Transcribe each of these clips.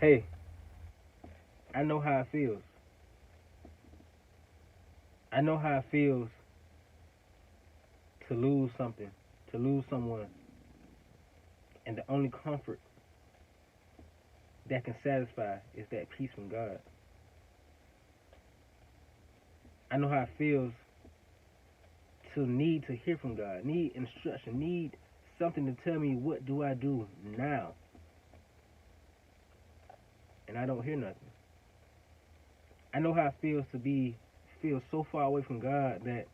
Hey, I know how it feels. I know how it feels to lose something, to lose someone, and the only comfort that can satisfy is that peace from God. I know how it feels to need to hear from God, need instruction, need something to tell me what do I do now, and I don't hear nothing. I know how it feels to feel so far away from God that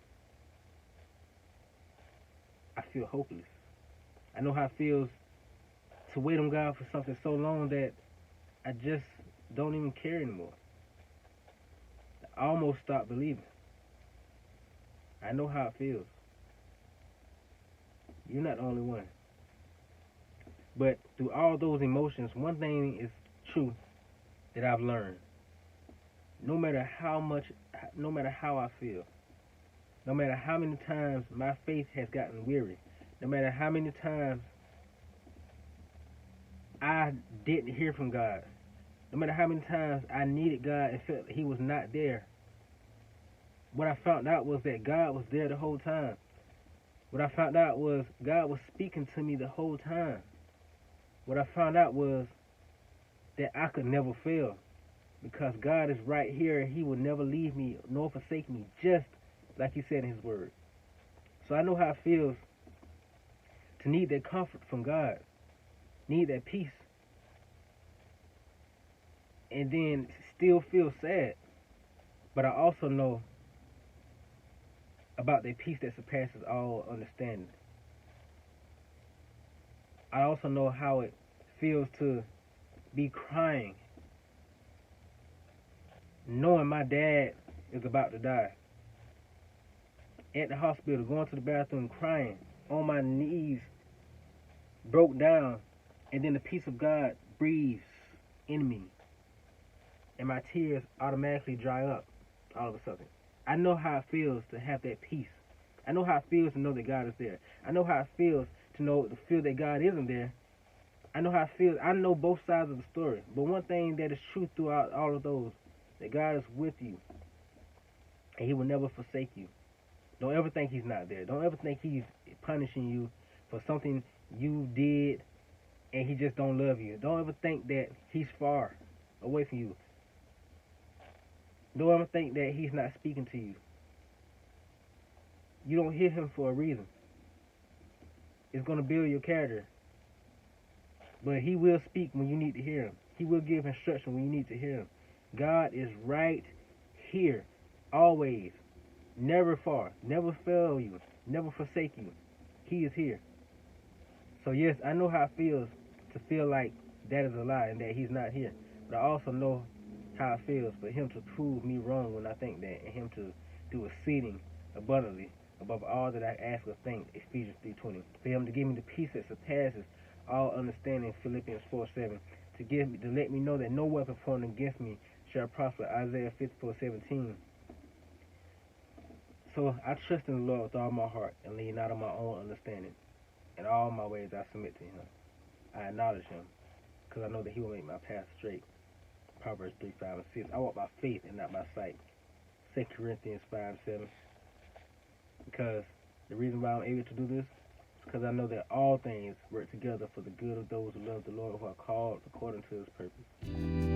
I feel hopeless. I know how it feels to wait on God for something so long that I just don't even care anymore. I almost stopped believing. I know how it feels. You're not the only one. But through all those emotions, one thing is true that I've learned. No matter how much, no matter how I feel, no matter how many times my faith has gotten weary, no matter how many times I didn't hear from God, no matter how many times I needed God and felt He was not there, what I found out was that God was there the whole time. What I found out was God was speaking to me the whole time. What I found out was that I could never fail because God is right here and He will never leave me nor forsake me, just like He said in His Word. So I know how it feels to need that comfort from God, need that peace, and then still feel sad. But I also know about that peace that surpasses all understanding. I also know how it feels to be crying, knowing my dad is about to die. At the hospital, going to the bathroom, crying, on my knees, broke down, and then the peace of God breathes in me, and my tears automatically dry up all of a sudden. I know how it feels to have that peace. I know how it feels to know that God is there. I know how it feels to feel that God isn't there. I know how it feels. I know both sides of the story. But one thing that is true throughout all of those, that God is with you, and He will never forsake you. Don't ever think He's not there. Don't ever think He's punishing you for something you did and He just don't love you. Don't ever think that He's far away from you. Don't ever think that He's not speaking to you. You don't hear Him for a reason. It's going to build your character. But He will speak when you need to hear Him. He will give instruction when you need to hear Him. God is right here, always, never far, never fail you, never forsake you. He is here. So yes, I know how it feels to feel like that is a lie and that He's not here. But I also know how it feels for Him to prove me wrong when I think that, and Him to do exceeding abundantly above all that I ask or think, Ephesians 3:20. For Him to give me the peace that surpasses all understanding, Philippians 4:7. To let me know that no weapon formed against me shall prosper, Isaiah 54:17. So I trust in the Lord with all my heart and lean not on my own understanding. In all my ways I submit to Him. I acknowledge Him because I know that He will make my path straight. Proverbs 3:5-6. I walk by faith and not by sight. 2 Corinthians 5:7. Because the reason why I'm able to do this is because I know that all things work together for the good of those who love the Lord, who are called according to His purpose.